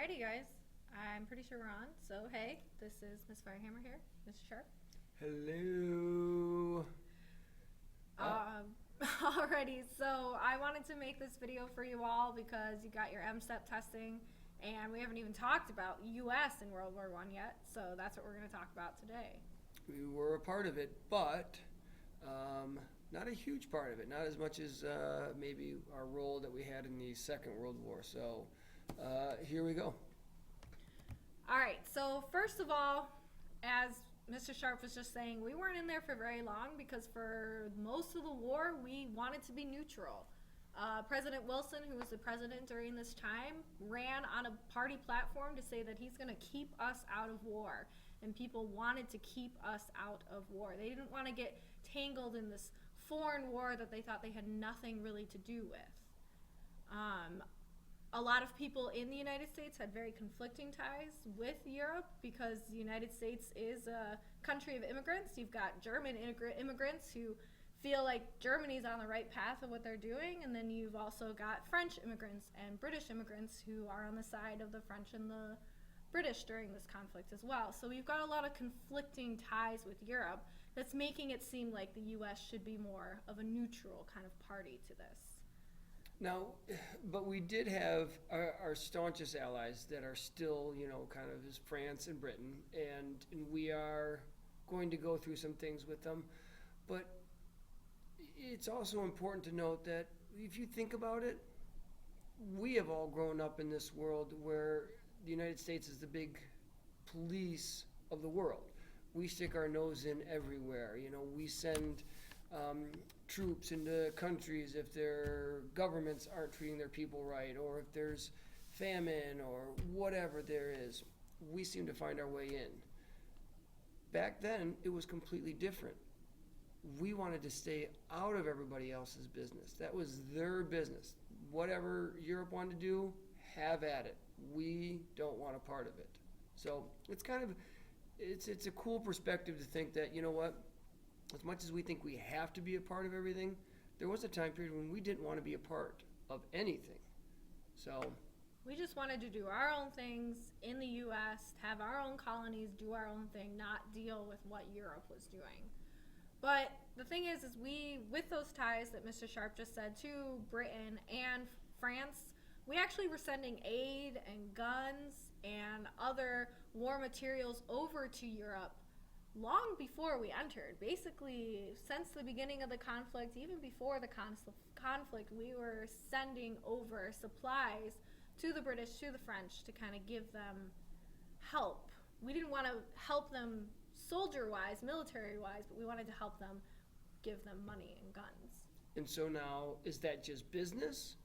Alrighty, guys. I'm pretty sure we're on. So, hey, this is Miss Firehammer here, Mr. Sharp. Hello. Alrighty, so I wanted to make this video for you all because you got your MSTEP testing, and we haven't even talked about U.S. in World War I yet, so that's what we're going to talk about today. We were a part of it, but not a huge part of it. Not as much as maybe our role that we had in the Second World War. So here we go. Alright, so first of all, as Mr. Sharp was just saying, we weren't in there for very long because for most of the war, we wanted to be neutral. President Wilson, who was the president during this time, ran on a party platform to say that he's going to keep us out of war. And people wanted to keep us out of war. They didn't want to get tangled in this foreign war that they thought they had nothing really to do with. A lot of people in the United States had very conflicting ties with Europe because the United States is a country of immigrants. You've got German immigrants who feel like Germany's on the right path of what they're doing, and then you've also got French immigrants and British immigrants who are on the side of the French and the British during this conflict as well. So we've got a lot of conflicting ties with Europe that's making it seem like the U.S. should be more of a neutral kind of party to this. Now, but we did have our staunchest allies that are still, kind of as France and Britain, and we are going to go through some things with them. But it's also important to note that if you think about it, we have all grown up in this world where the United States is the big police of the world. We stick our nose in everywhere. We send troops into countries if their governments aren't treating their people right, or if there's famine or whatever there is. We seem to find our way in. Back then, it was completely different. We wanted to stay out of everybody else's business. That was their business. Whatever Europe wanted to do, have at it. We don't want a part of it. So it's a cool perspective to think that, as much as we think we have to be a part of everything, there was a time period when we didn't want to be a part of anything. So we just wanted to do our own things in the U.S., have our own colonies, do our own thing, not deal with what Europe was doing. But the thing is we, with those ties that Mr. Sharp just said to Britain and France, we actually were sending aid and guns and other war materials over to Europe long before we entered. Basically, since the beginning of the conflict, even before the conflict, we were sending over supplies to the British, to the French, to kind of give them help. We didn't want to help them soldier-wise, military-wise, but we wanted to help them, give them money and guns. And so now, is that just business,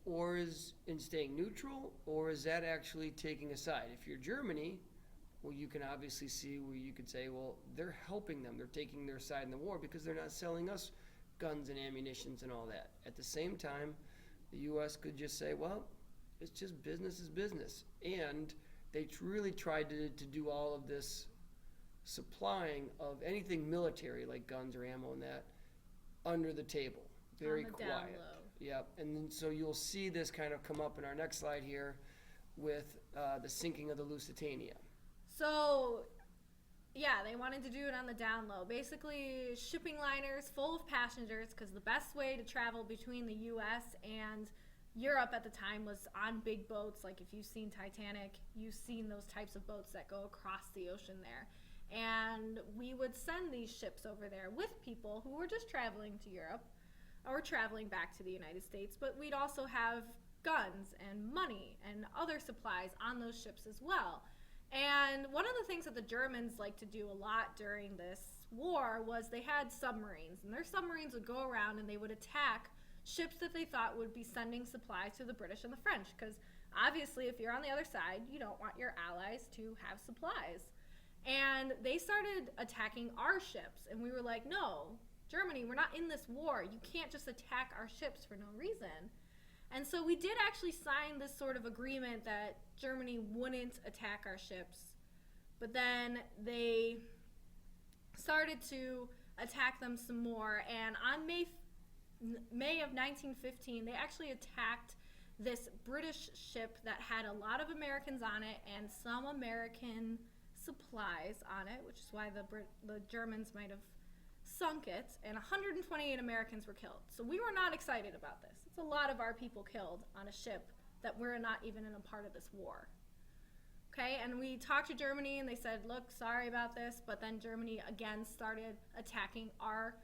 or is in staying neutral, or is that actually taking a side? If you're Germany, well, you can obviously see where you could say, well, they're helping them. They're taking their side in the war because they're not selling us guns and ammunitions and all that. At the same time, the U.S. could just say, well, it's just business is business. And they really tried to do all of this supplying of anything military, like guns or ammo and that, under the table. Very on the quiet. Down low. Yep. And then so you'll see this kind of come up in our next slide here with the sinking of the Lusitania. So, yeah, they wanted to do it on the down low. Basically, shipping liners full of passengers, because the best way to travel between the U.S. and Europe at the time was on big boats. Like if you've seen Titanic, you've seen those types of boats that go across the ocean there. And we would send these ships over there with people who were just traveling to Europe or traveling back to the United States, but we'd also have guns and money and other supplies on those ships as well. And one of the things that the Germans liked to do a lot during this war was they had submarines, and their submarines would go around and they would attack ships that they thought would be sending supplies to the British and the French, because obviously if you're on the other side, you don't want your allies to have supplies. And they started attacking our ships, and we were like, no, Germany, we're not in this war. You can't just attack our ships for no reason. And so we did actually sign this sort of agreement that Germany wouldn't attack our ships. But then they started to attack them some more. And on May of 1915, they actually attacked this British ship that had a lot of Americans on it and some American supplies on it, which is why the Germans might have sunk it, and 128 Americans were killed. So we were not excited about this. It's a lot of our people killed on a ship that we're not even in a part of this war. Okay, and we talked to Germany and they said, look, sorry about this, but then Germany again started attacking our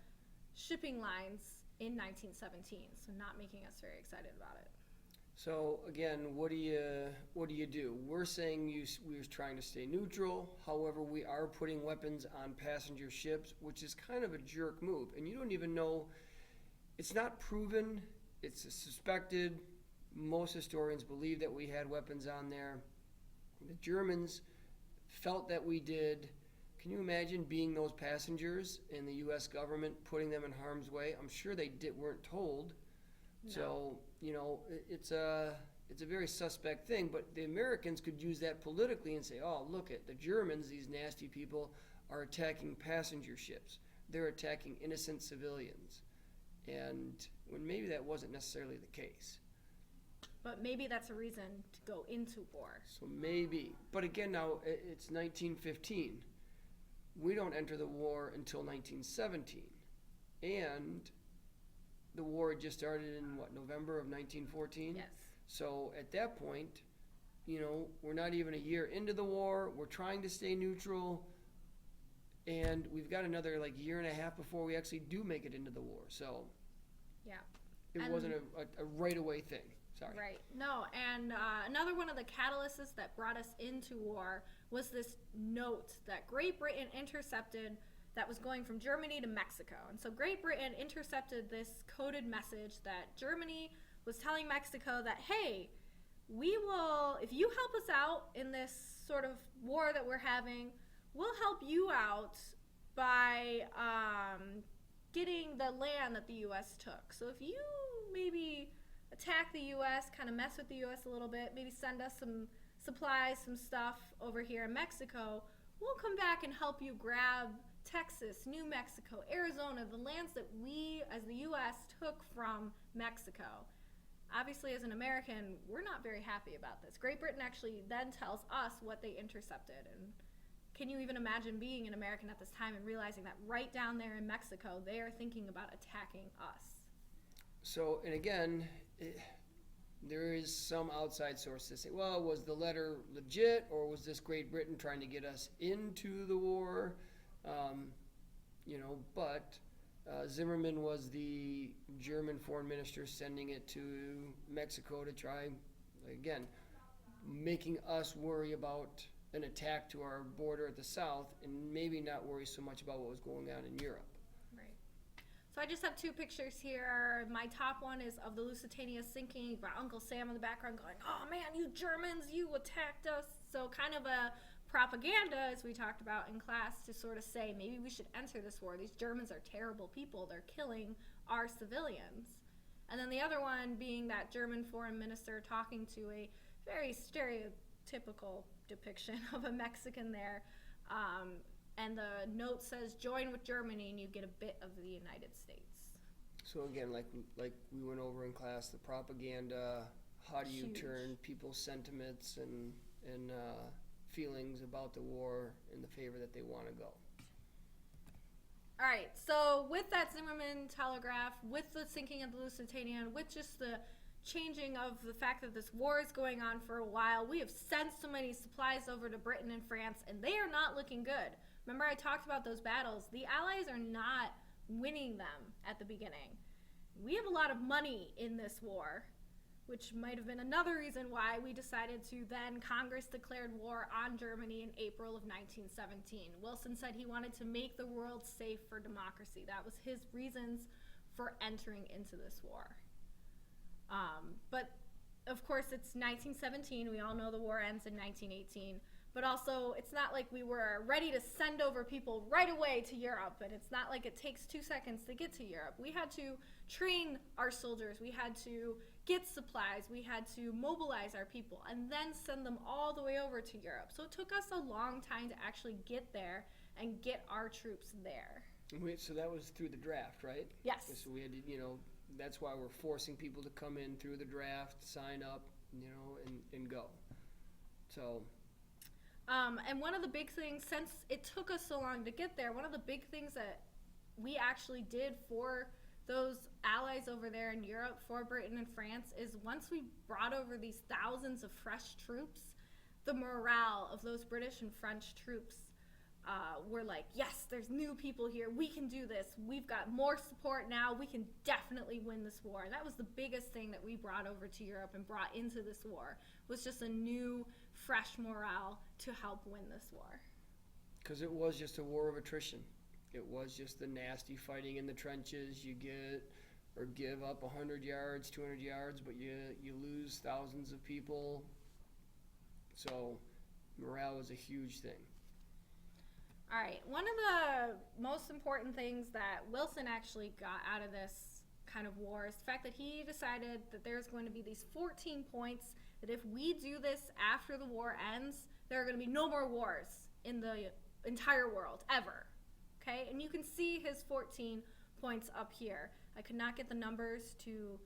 shipping lines in 1917, so not making us very excited about it. So again, what do you do? We're saying we were trying to stay neutral. However, we are putting weapons on passenger ships, which is kind of a jerk move. And you don't even know, it's not proven, it's suspected. Most historians believe that we had weapons on there. The Germans felt that we did. Can you imagine being those passengers and the U.S. government putting them in harm's way? I'm sure they weren't told. No. So, it's a very suspect thing, but the Americans could use that politically and say, oh, look at the Germans, these nasty people, are attacking passenger ships. They're attacking innocent civilians. And when maybe that wasn't necessarily the case. But maybe that's a reason to go into war. So maybe. But again, now it's 1915. We don't enter the war until 1917. And the war had just started in, November of 1914? Yes. So at that point, we're not even a year into the war. We're trying to stay neutral. And we've got another, year and a half before we actually do make it into the war. So yeah, it wasn't a right-away thing. Sorry. Right. No, and another one of the catalysts that brought us into war was this note that Great Britain intercepted that was going from Germany to Mexico. And so Great Britain intercepted this coded message that Germany was telling Mexico that, hey, we will, if you help us out in this sort of war that we're having, we'll help you out by getting the land that the U.S. took. So if you maybe attack the U.S., kind of mess with the U.S. a little bit, maybe send us some supplies, some stuff over here in Mexico, we'll come back and help you grab Texas, New Mexico, Arizona, the lands that we, as the U.S., took from Mexico. Obviously, as an American, we're not very happy about this. Great Britain actually then tells us what they intercepted. And can you even imagine being an American at this time and realizing that right down there in Mexico, they are thinking about attacking us? So, and again, there is some outside source to say, well, was the letter legit, or was this Great Britain trying to get us into the war? But Zimmerman was the German foreign minister sending it to Mexico to try, again, making us worry about an attack to our border at the south and maybe not worry so much about what was going on in Europe. So I just have two pictures here. My top one is of the Lusitania sinking. You've got Uncle Sam in the background going, oh man, you Germans, you attacked us. So kind of a propaganda, as we talked about in class, to sort of say maybe we should enter this war. These Germans are terrible people. They're killing our civilians. And then the other one being that German foreign minister talking to a very stereotypical depiction of a Mexican there. And the note says, join with Germany, and you get a bit of the United States. So again, like we went over in class, the propaganda, how do you Huge. turn people's sentiments and feelings about the war in the favor that they want to go? All right, so with that Zimmerman telegraph, with the sinking of the Lusitania, and with just the changing of the fact that this war is going on for a while, we have sent so many supplies over to Britain and France, and they are not looking good. Remember I talked about those battles. The Allies are not winning them at the beginning. We have a lot of money in this war, which might have been another reason why we decided to then, Congress declared war on Germany in April of 1917. Wilson said he wanted to make the world safe for democracy. That was his reasons for entering into this war. But of course it's 1917. We all know the war ends in 1918. But also, it's not like we were ready to send over people right away to Europe, and it's not like it takes 2 seconds to get to Europe. We had to train our soldiers, we had to get supplies, we had to mobilize our people, and then send them all the way over to Europe. So it took us a long time to actually get there and get our troops there. So that was through the draft, right? Yes. So we had to, that's why we're forcing people to come in through the draft, sign up, and go. So. And one of the big things, since it took us so long to get there, one of the big things that we actually did for those allies over there in Europe, for Britain and France, is once we brought over these thousands of fresh troops, the morale of those British and French troops were like, yes, there's new people here. We can do this. We've got more support now. We can definitely win this war. That was the biggest thing that we brought over to Europe and brought into this war, was just a new, fresh morale to help win this war. Because it was just a war of attrition. It was just the nasty fighting in the trenches. You get or give up 100 yards, 200 yards, but you lose thousands of people. So morale was a huge thing. All right, one of the most important things that Wilson actually got out of this kind of war is the fact that he decided that there's going to be these 14 points, that if we do this after the war ends, there are going to be no more wars in the entire world, ever. Okay, and you can see his 14 points up here. I could not get the numbers to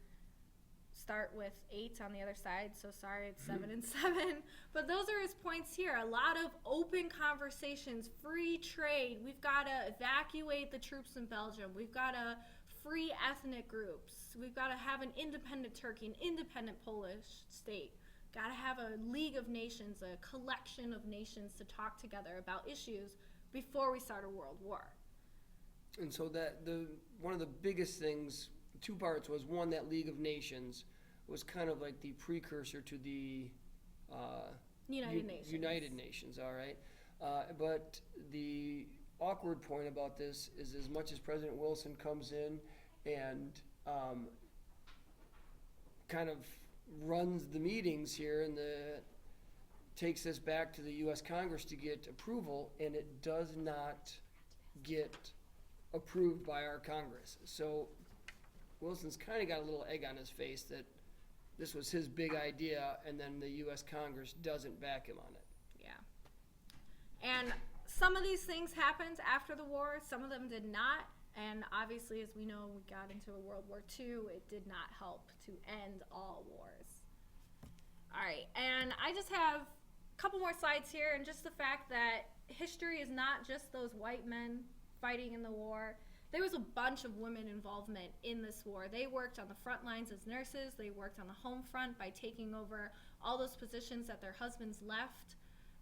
start with 8 on the other side, so sorry, it's 7 and 7. But those are his points here. A lot of open conversations, free trade. We've got to evacuate the troops in Belgium. We've got to free ethnic groups. We've got to have an independent Turkey, an independent Polish state. Got to have a League of Nations, a collection of nations to talk together about issues before we start a world war. And so one of the biggest things, 2 parts, was one, that League of Nations was kind of like the precursor to the United Nations, all right? But the awkward point about this is, as much as President Wilson comes in and kind of runs the meetings here and takes this back to the U.S. Congress to get approval, and it does not get approved by our Congress. So Wilson's kind of got a little egg on his face that this was his big idea, and then the U.S. Congress doesn't back him on it. Yeah. And some of these things happened after the war, some of them did not. And obviously, as we know, we got into a World War II. It did not help to end all wars. All right, and I just have a couple more slides here, and just the fact that history is not just those white men fighting in the war. There was a bunch of women involvement in this war. They worked on the front lines as nurses. They worked on the home front by taking over all those positions that their husbands left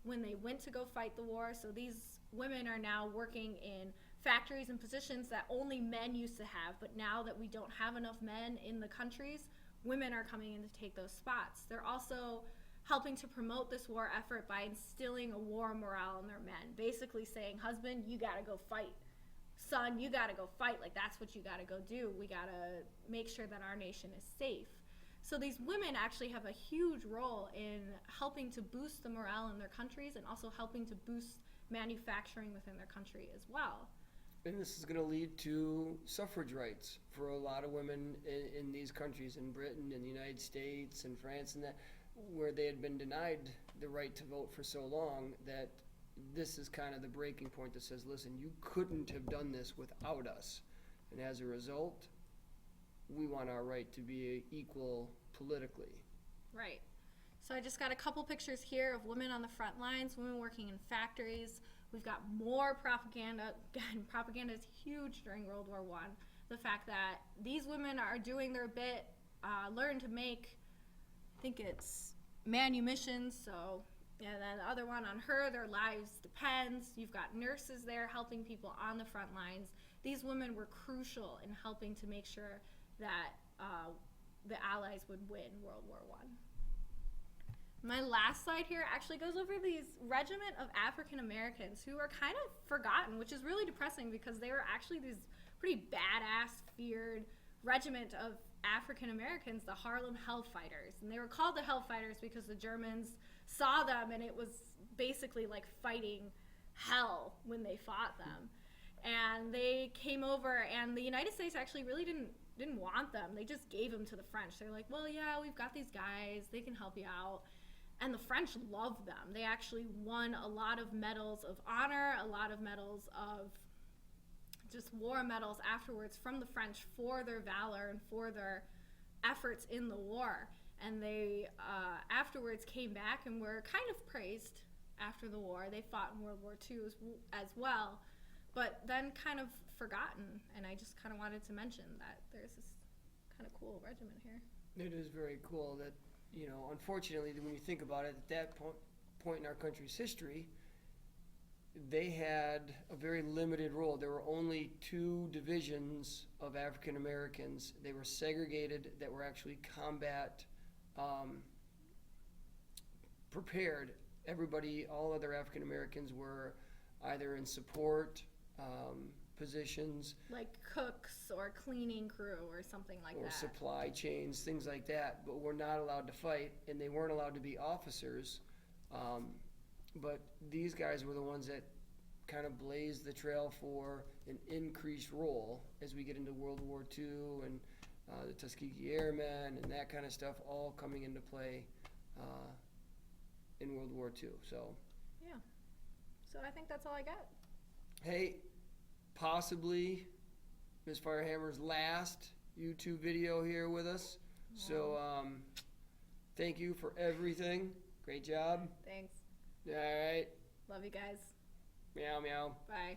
when they went to go fight the war. So these women are now working in factories and positions that only men used to have. But now that we don't have enough men in the countries, women are coming in to take those spots. They're also helping to promote this war effort by instilling a war morale in their men. Basically saying, husband, you gotta go fight. Son, you gotta go fight. Like, that's what you gotta go do. We gotta make sure that our nation is safe. So these women actually have a huge role in helping to boost the morale in their countries and also helping to boost manufacturing within their country as well. And this is going to lead to suffrage rights for a lot of women in these countries, in Britain, in the United States, and France, and that, where they had been denied the right to vote for so long, that this is kind of the breaking point that says, listen, you couldn't have done this without us. And as a result, we want our right to be equal politically. Right. So I just got a couple pictures here of women on the front lines, women working in factories. We've got more propaganda. Again, propaganda is huge during World War I. The fact that these women are doing their bit, learn to make, I think it's manumissions, so, and then the other one on her, their lives depends. You've got nurses there helping people on the front lines. These women were crucial in helping to make sure that the Allies would win World War I. My last slide here actually goes over these regiment of African Americans who are kind of forgotten, which is really depressing because they were actually these pretty badass, feared regiment of African Americans, the Harlem Hellfighters. And they were called the Hellfighters because the Germans saw them and it was basically like fighting hell when they fought them. And they came over, and the United States actually really didn't want them. They just gave them to the French. They're like, well, yeah, we've got these guys. They can help you out. And the French loved them. They actually won a lot of medals of honor, a lot of medals of just war medals afterwards from the French for their valor and for their efforts in the war. And they afterwards came back and were kind of praised after the war. They fought in World War II as well, but then kind of forgotten. And I just kind of wanted to mention that there's this kind of cool regiment here. It is very cool that, unfortunately, when you think about it, at that point in our country's history, they had a very limited role. There were only 2 divisions of African Americans. They were segregated, that were actually combat prepared. Everybody, all other African Americans were either in support positions, like cooks or cleaning crew or something like or that. supply chains, things like that, but were not allowed to fight, and they weren't allowed to be officers. But these guys were the ones that kind of blazed the trail for an increased role as we get into World War II and the Tuskegee Airmen and that kind of stuff all coming into play in World War II. So, yeah. So I think that's all I got. hey, possibly Ms. Firehammer's last YouTube video here with us. Wow. So thank you for everything. Great job. Thanks. All right. Love you guys. Meow, meow. Bye.